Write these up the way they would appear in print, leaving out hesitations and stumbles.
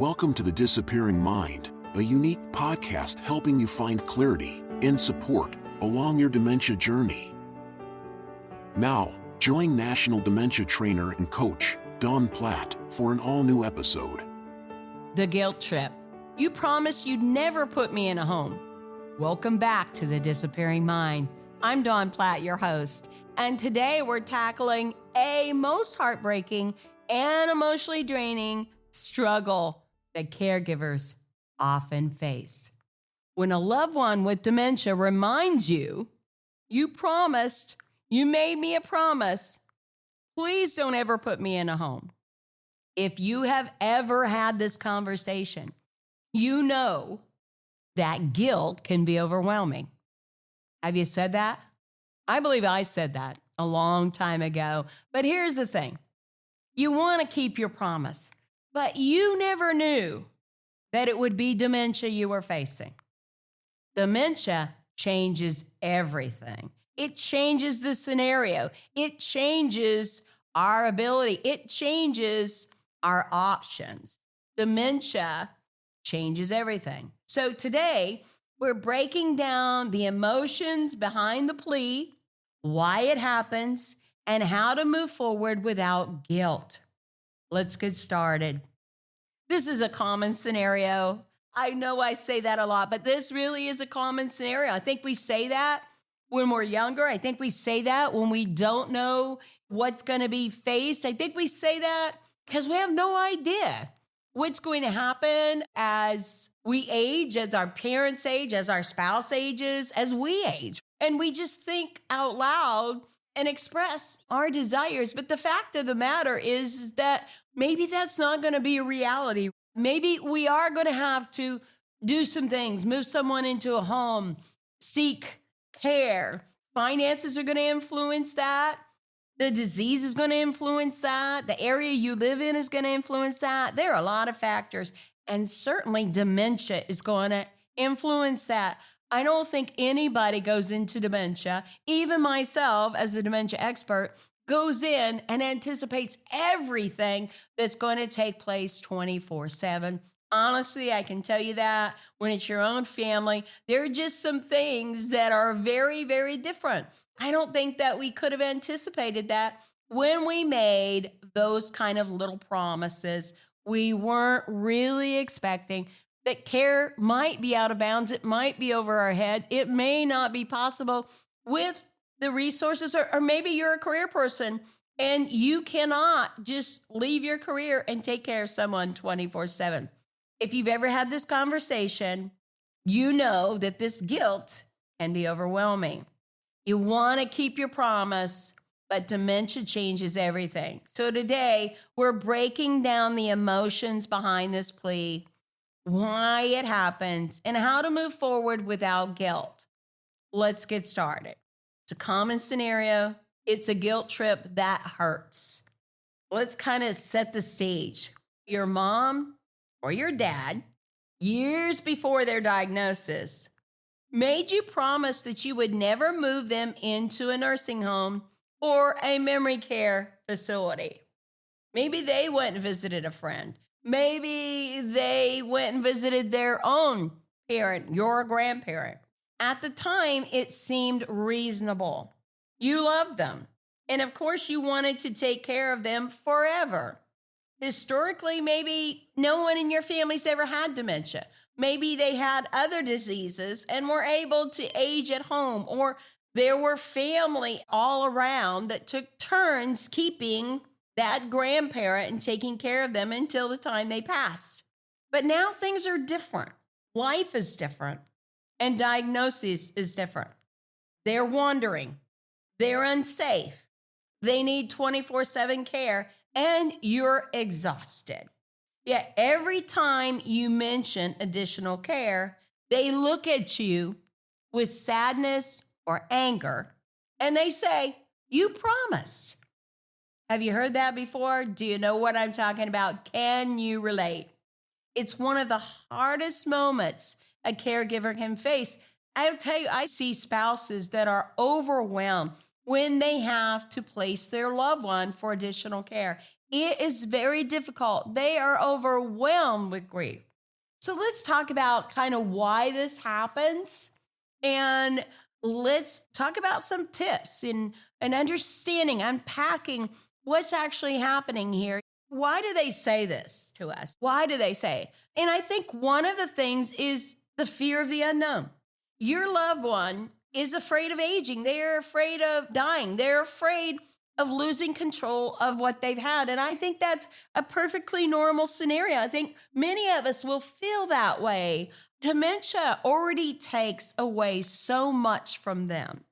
Welcome to The Disappearing Mind, a unique podcast helping you find clarity and support along your dementia journey. Now, join National Dementia Trainer and Coach Dawn Platt for an all-new episode. The guilt trip. You promised you'd never put me in a home. Welcome back to The Disappearing Mind. I'm Dawn Platt, your host, and today we're tackling a most heartbreaking and emotionally draining struggle that caregivers often face. When a loved one with dementia reminds you, you promised, you made me a promise, please don't ever put me in a home. If you have ever had this conversation, you know that guilt can be overwhelming. Have you said that? I believe I said that a long time ago. But here's the thing. You want to keep your promise, but you never knew that it would be dementia you were facing. Dementia changes everything. It changes the scenario. It changes our ability. It changes our options. Dementia changes everything. So today, we're breaking down the emotions behind the plea, why it happens, and how to move forward without guilt. Let's get started. This is a common scenario. I know I say that a lot, but this really is a common scenario. I think we say that when we're younger. I think we say that when we don't know what's going to be faced. I think we say that because we have no idea what's going to happen as we age, as our parents age, as our spouse ages, as we age. And we just think out loud and express our desires. But the fact of the matter is that maybe that's not going to be a reality. Maybe we are going to have to do some things, move someone into a home, seek care. Finances are going to influence that. The disease is going to influence that. The area you live in is going to influence that. There are a lot of factors. And certainly dementia is going to influence that. I don't think anybody goes into dementia, even myself as a dementia expert, goes in and anticipates everything that's going to take place 24/7. Honestly, I can tell you that when it's your own family, there are just some things that are very, very different. I don't think that we could have anticipated that when we made those kind of little promises. We weren't really expecting that care might be out of bounds. It might be over our head. It may not be possible with the resources, or maybe you're a career person and you cannot just leave your career and take care of someone 24/7. If you've ever had this conversation, you know that this guilt can be overwhelming. You want to keep your promise, but dementia changes everything. So today, we're breaking down the emotions behind this plea, why it happens, and how to move forward without guilt. Let's get started. It's a common scenario. It's a guilt trip that hurts. Let's kind of set the stage. Your mom or your dad, years before their diagnosis, made you promise that you would never move them into a nursing home or a memory care facility. Maybe they went and visited a friend. Maybe they went and visited their own parent, your grandparent. At the time, it seemed reasonable. You loved them. And of course, you wanted to take care of them forever. Historically, maybe no one in your family's ever had dementia. Maybe they had other diseases and were able to age at home, or there were family all around that took turns keeping that grandparent and taking care of them until the time they passed. But now things are different. Life is different, and diagnosis is different. They're wandering. They're unsafe. They need 24/7 care, and you're exhausted. Yet every time you mention additional care, they look at you with sadness or anger, and they say, "You promised." Have you heard that before? Do you know what I'm talking about? Can you relate? It's one of the hardest moments a caregiver can face. I'll tell you, I see spouses that are overwhelmed when they have to place their loved one for additional care. It is very difficult. They are overwhelmed with grief. So let's talk about kind of why this happens, and let's talk about some tips and understanding, unpacking what's actually happening here. Why do they say this to us? Why do they say? And I think one of the things is the fear of the unknown. Your loved one is afraid of aging. They're afraid of dying. They're afraid of losing control of what they've had. And I think that's a perfectly normal scenario. I think many of us will feel that way. Dementia already takes away so much from them.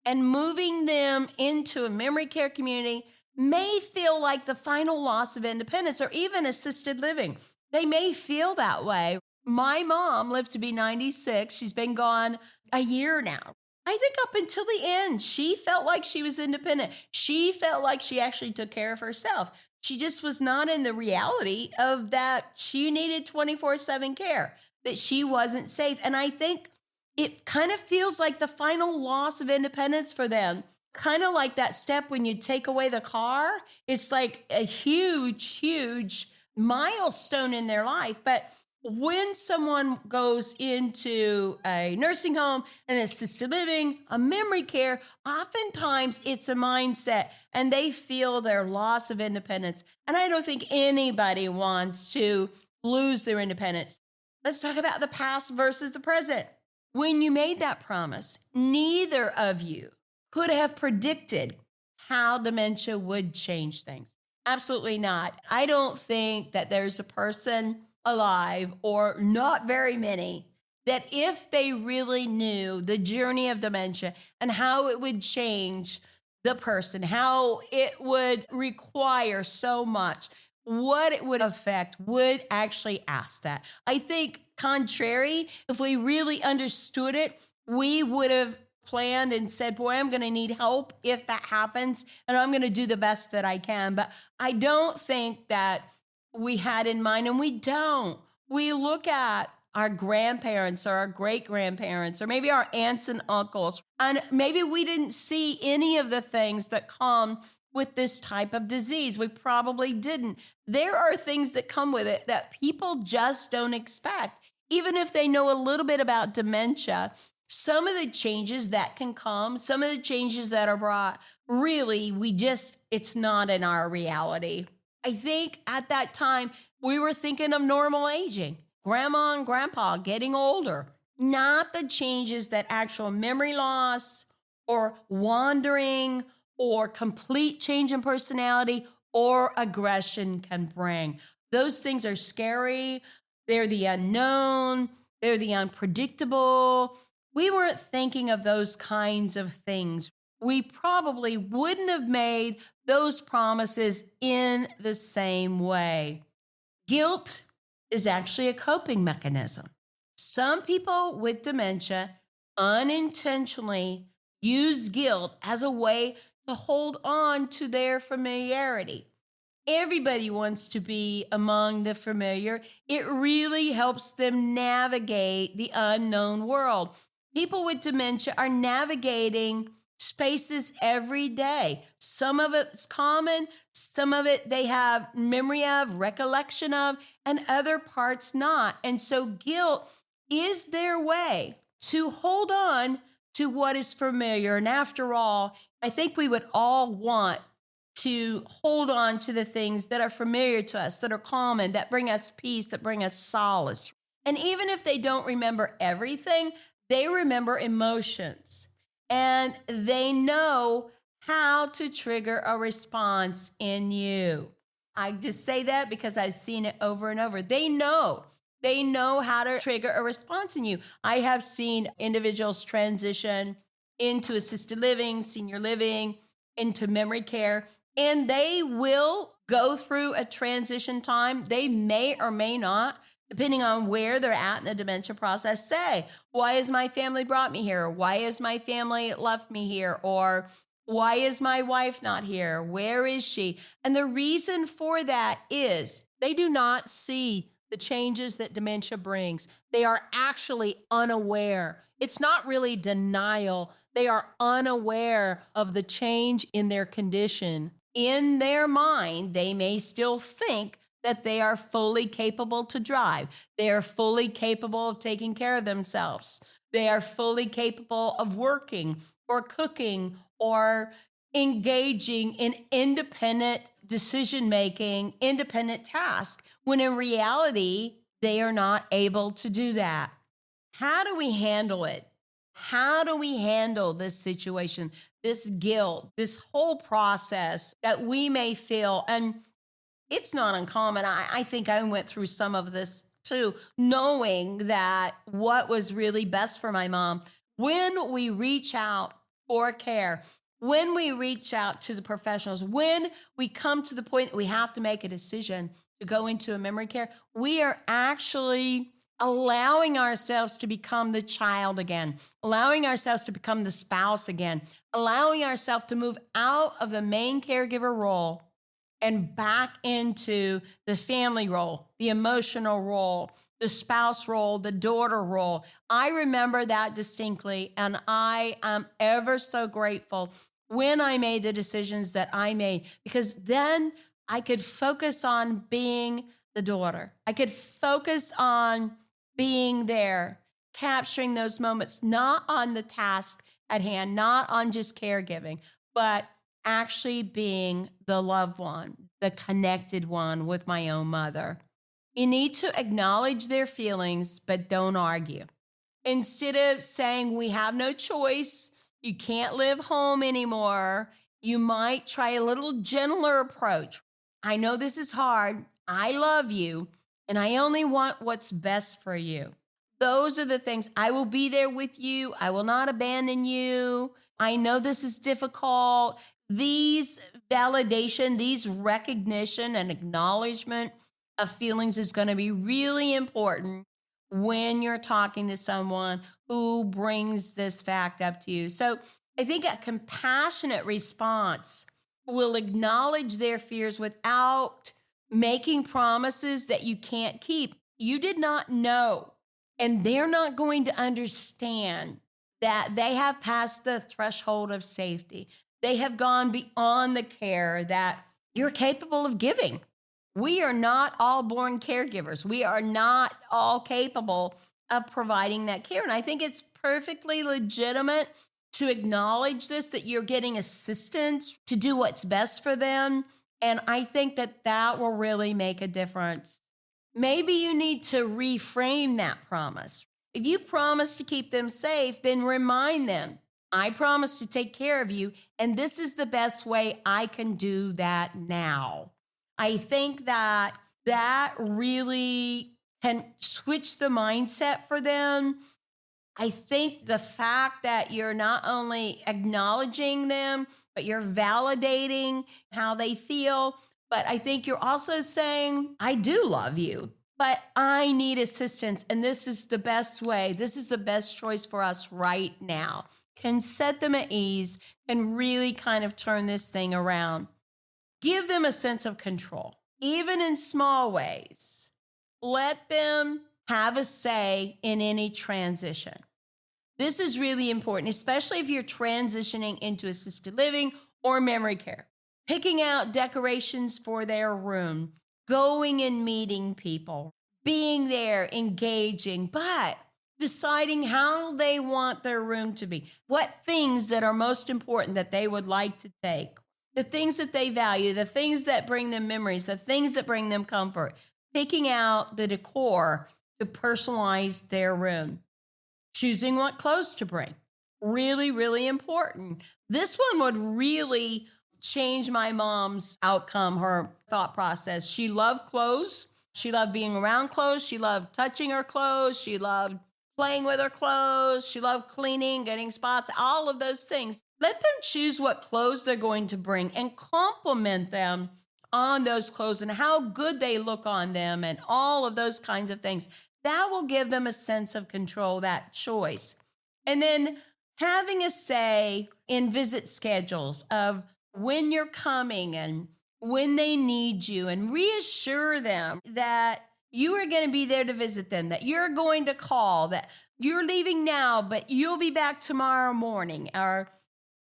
And moving them into a memory care community may feel like the final loss of independence or even assisted living. They may feel that way. My mom lived to be 96. She's been gone a year now. I think up until the end, she felt like she was independent. She felt like she actually took care of herself. She just was not in the reality of that she needed 24/7 care, that she wasn't safe. And I think it kind of feels like the final loss of independence for them. Kind of like that step when you take away the car. It's like a huge, huge milestone in their life. But when someone goes into a nursing home, an assisted living, a memory care, oftentimes it's a mindset and they feel their loss of independence. And I don't think anybody wants to lose their independence. Let's talk about the past versus the present. When you made that promise, neither of you could have predicted how dementia would change things. Absolutely not. I don't think that there's a person alive, or not very many, that if they really knew the journey of dementia and how it would change the person, how it would require so much, what it would affect, would actually ask that. I think contrary, if we really understood it, we would have planned and said, boy, I'm going to need help if that happens, and I'm going to do the best that I can. But I don't think that we had in mind, and we don't. We look at our grandparents or our great-grandparents or maybe our aunts and uncles, and maybe we didn't see any of the things that come with this type of disease. We probably didn't. There are things that come with it that people just don't expect. Even if they know a little bit about dementia, some of the changes that can come, some of the changes that are brought, really, it's not in our reality. I think at that time, we were thinking of normal aging, grandma and grandpa getting older, not the changes that actual memory loss or wandering or complete change in personality or aggression can bring. Those things are scary. They're the unknown. They're the unpredictable. We weren't thinking of those kinds of things. We probably wouldn't have made those promises in the same way. Guilt is actually a coping mechanism. Some people with dementia unintentionally use guilt as a way to hold on to their familiarity. Everybody wants to be among the familiar. It really helps them navigate the unknown world. People with dementia are navigating spaces every day. Some of it's common, some of it they have memory of, recollection of, and other parts not. And so guilt is their way to hold on to what is familiar. And after all, I think we would all want to hold on to the things that are familiar to us, that are common, that bring us peace, that bring us solace. And even if they don't remember everything, they remember emotions. And they know how to trigger a response in you. I just say that because I've seen it over and over. They know how to trigger a response in you. I have seen individuals transition into assisted living, senior living, into memory care, and they will go through a transition time. They may or may not, depending on where they're at in the dementia process, say, why has my family brought me here? Why has my family left me here? Or why is my wife not here? Where is she? And the reason for that is they do not see the changes that dementia brings. They are actually unaware. It's not really denial. They are unaware of the change in their condition. in their mind, they may still think that they are fully capable to drive. They are fully capable of taking care of themselves. They are fully capable of working or cooking or engaging in independent decision making, independent tasks, when in reality, they are not able to do that. How do we handle it? How do we handle this situation, this guilt, this whole process that we may feel? And it's not uncommon. I think I went through some of this too, knowing that what was really best for my mom. When we reach out for care, when we reach out to the professionals, when we come to the point that we have to make a decision to go into a memory care, we are actually allowing ourselves to become the child again, allowing ourselves to become the spouse again, allowing ourselves to move out of the main caregiver role and back into the family role, the emotional role, the spouse role, the daughter role. I remember that distinctly, and I am ever so grateful when I made the decisions that I made, because then I could focus on being the daughter. I could focus on being there, capturing those moments, not on the task at hand, not on just caregiving, but actually being the loved one, the connected one with my own mother. You need to acknowledge their feelings, but don't argue. Instead of saying we have no choice, you can't live home anymore, you might try a little gentler approach. I know this is hard. I love you, and I only want what's best for you. Those are the things. I will be there with you. I will not abandon you. I know this is difficult. These validation, these recognition and acknowledgement of feelings is going to be really important when you're talking to someone who brings this fact up to you. So I think a compassionate response will acknowledge their fears without making promises that you can't keep. You did not know, and they're not going to understand that they have passed the threshold of safety. They have gone beyond the care that you're capable of giving. We are not all born caregivers. We are not all capable of providing that care. And I think it's perfectly legitimate to acknowledge this, that you're getting assistance to do what's best for them. And I think that that will really make a difference. Maybe you need to reframe that promise. If you promise to keep them safe, then remind them, I promise to take care of you, and this is the best way I can do that now. I think that that really can switch the mindset for them. I think the fact that you're not only acknowledging them, but you're validating how they feel. But I think you're also saying, I do love you, but I need assistance. And this is the best way. This is the best choice for us right now. Can set them at ease and really kind of turn this thing around. Give them a sense of control, even in small ways. Let them have a say in any transition. This is really important, especially if you're transitioning into assisted living or memory care. Picking out decorations for their room, going and meeting people, being there, engaging, but deciding how they want their room to be, what things that are most important that they would like to take, the things that they value, the things that bring them memories, the things that bring them comfort, picking out the decor to personalize their room, choosing what clothes to bring. Really, really important. This one would really change my mom's outcome, her thought process. She loved clothes. She loved being around clothes. She loved touching her clothes. She loved playing with her clothes. She loved cleaning, getting spots, all of those things. Let them choose what clothes they're going to bring and compliment them on those clothes and how good they look on them and all of those kinds of things. That will give them a sense of control, that choice. And then having a say in visit schedules of when you're coming and when they need you, and reassure them that you are going to be there to visit them, that you're going to call, that you're leaving now, but you'll be back tomorrow morning. Or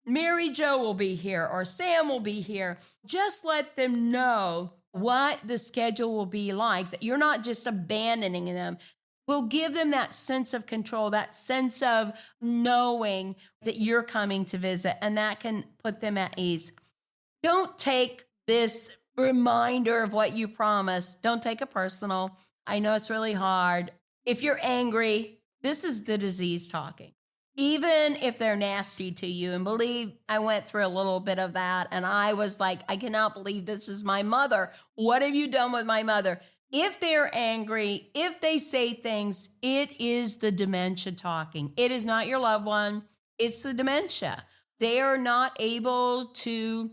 Mary Jo will be here or Sam will be here. Just let them know what the schedule will be like, that you're not just abandoning them. We'll give them that sense of control, that sense of knowing that you're coming to visit, and that can put them at ease. Don't take this reminder of what you promised. Don't take it personal. I know it's really hard. If you're angry, this is the disease talking. Even if they're nasty to you, and believe I went through a little bit of that, and I was like, I cannot believe this is my mother. What have you done with my mother? If they're angry, if they say things, it is the dementia talking. It is not your loved one. It's the dementia. They are not able to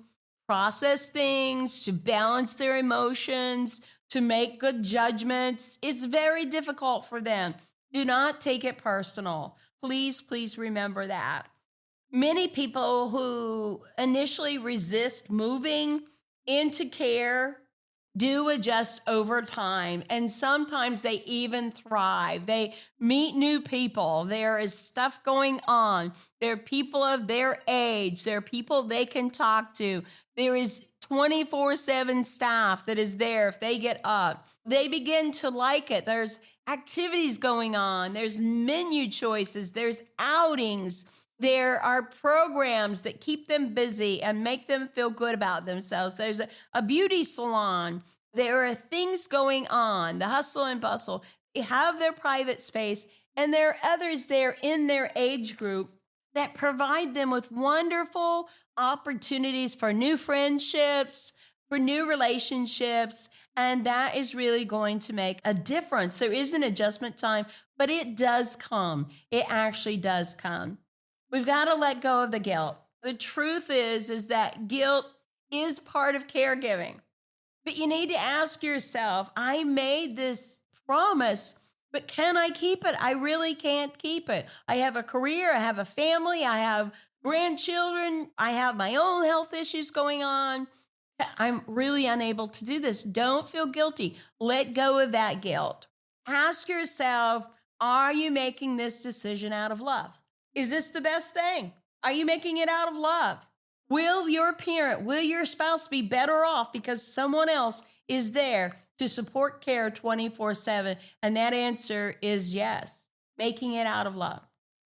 process things, to balance their emotions, to make good judgments. It's very difficult for them. Do not take it personal. Please, please remember that. Many people who initially resist moving into care do adjust over time, and sometimes they even thrive. They meet new people. There is stuff going on. There are people of their age. There are people they can talk to. There is 24/7 staff that is there if they get up. They begin to like it. There's activities going on. There's menu choices. There's outings. There are programs that keep them busy and make them feel good about themselves. There's a beauty salon. There are things going on, the hustle and bustle. They have their private space, and there are others there in their age group that provide them with wonderful opportunities for new friendships, for new relationships, and that is really going to make a difference. There is an adjustment time, but it does come. It actually does come. We've got to let go of the guilt. The truth is that guilt is part of caregiving. But you need to ask yourself, I made this promise, but can I keep it? I really can't keep it. I have a career, I have a family, I have grandchildren, I have my own health issues going on. I'm really unable to do this. Don't feel guilty. Let go of that guilt. Ask yourself, are you making this decision out of love? Is this the best thing? Are you making it out of love? Will your parent, will your spouse be better off because someone else is there to support care 24/7? And that answer is yes, making it out of love.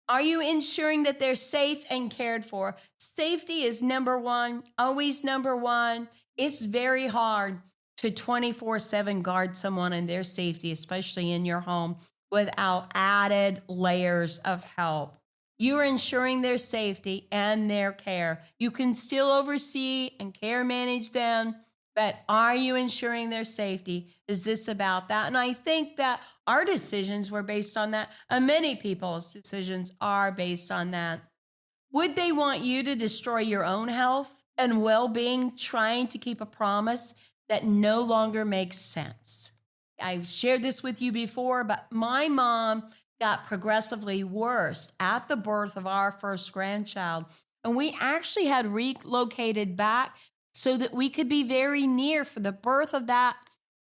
Are you ensuring that they're safe and cared for? Safety is number one, always number one. It's very hard to 24/7 guard someone and their safety, especially in your home, without added layers of help. You are ensuring their safety and their care. You can still oversee and care manage them, but are you ensuring their safety? Is this about that? And I think that our decisions were based on that, and many people's decisions are based on that. Would they want you to destroy your own health and well-being trying to keep a promise that no longer makes sense? I've shared this with you before, but my mom got progressively worse at the birth of our first grandchild. And we actually had relocated back so that we could be very near for the birth of that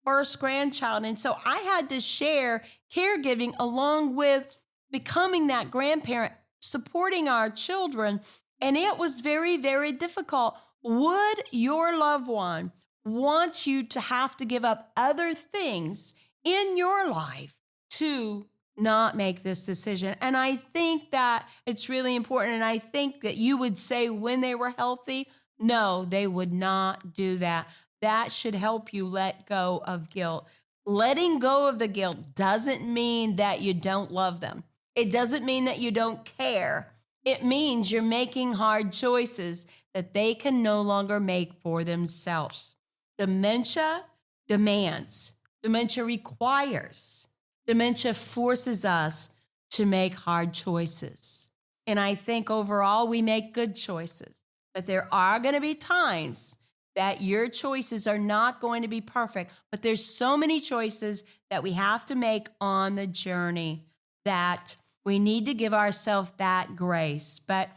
first grandchild. And so I had to share caregiving along with becoming that grandparent, supporting our children. And it was very, very difficult. Would your loved one want you to have to give up other things in your life to not make this decision? And I think that it's really important. And I think that you would say when they were healthy, no, they would not do that. That should help you let go of guilt. Letting go of the guilt doesn't mean that you don't love them. It doesn't mean that you don't care. It means you're making hard choices that they can no longer make for themselves. Dementia demands. Dementia requires. Dementia forces us to make hard choices. And I think overall we make good choices. But there are going to be times that your choices are not going to be perfect. But there's so many choices that we have to make on the journey that we need to give ourselves that grace. But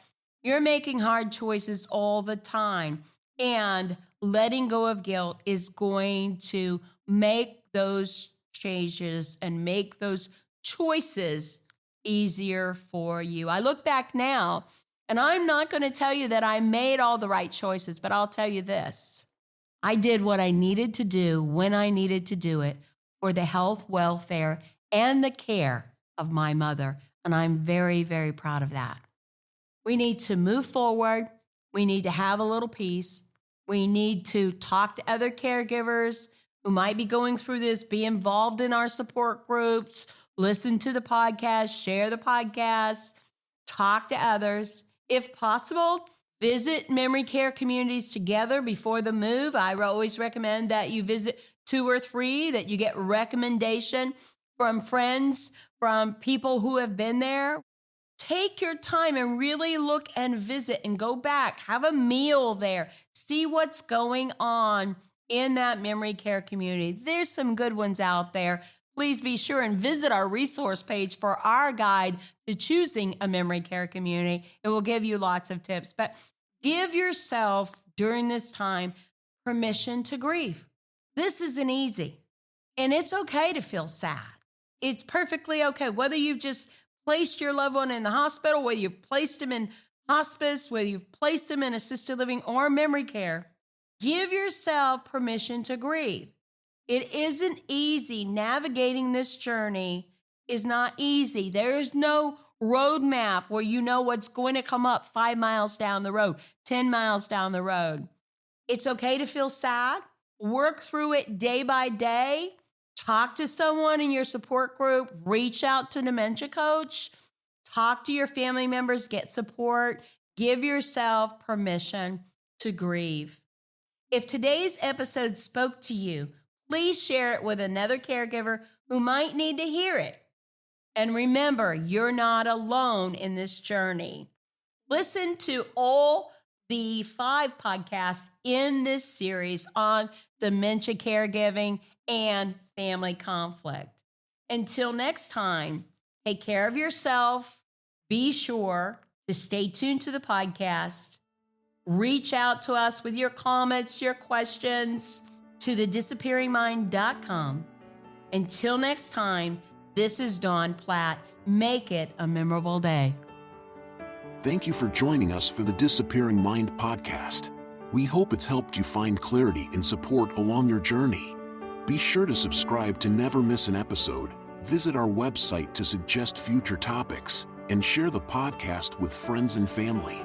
you're making hard choices all the time. And letting go of guilt is going to make those changes and make those choices easier for you. I look back now And I'm not going to tell you that I made all the right choices, but I'll tell you this. I did what I needed to do when I needed to do it for the health, welfare, and the care of my mother. And I'm very, very proud of that. We need to move forward. We need to have a little peace. We need to talk to other caregivers who might be going through this, be involved in our support groups, listen to the podcast, share the podcast, talk to others. If possible, visit memory care communities together before the move. I always recommend that you visit 2 or 3, that you get recommendation from friends, from people who have been there. Take your time and really look and visit and go back. Have a meal there. See what's going on in that memory care community. There's some good ones out there. Please be sure and visit our resource page for our guide to choosing a memory care community. It will give you lots of tips. But give yourself during this time permission to grieve. This isn't easy. And it's okay to feel sad. It's perfectly okay. Whether you've just placed your loved one in the hospital, whether you've placed them in hospice, whether you've placed them in assisted living or memory care, give yourself permission to grieve. It isn't easy. Navigating this journey is not easy. There's no roadmap where you know what's going to come up 5 miles down the road, 10 miles down the road. It's okay to feel sad. Work through it day by day. Talk to someone in your support group. Reach out to a dementia coach. Talk to your family members. Get support. Give yourself permission to grieve. If today's episode spoke to you, please share it with another caregiver who might need to hear it. And remember, you're not alone in this journey. Listen to all the 5 podcasts in this series on dementia caregiving and family conflict. Until next time, take care of yourself. Be sure to stay tuned to the podcast. Reach out to us with your comments, your questions to thedisappearingmind.com. Until next time, this is Dawn Platt. Make it a memorable day. Thank you for joining us for the Disappearing Mind podcast. We hope it's helped you find clarity and support along your journey. Be sure to subscribe to never miss an episode, visit our website to suggest future topics, and share the podcast with friends and family.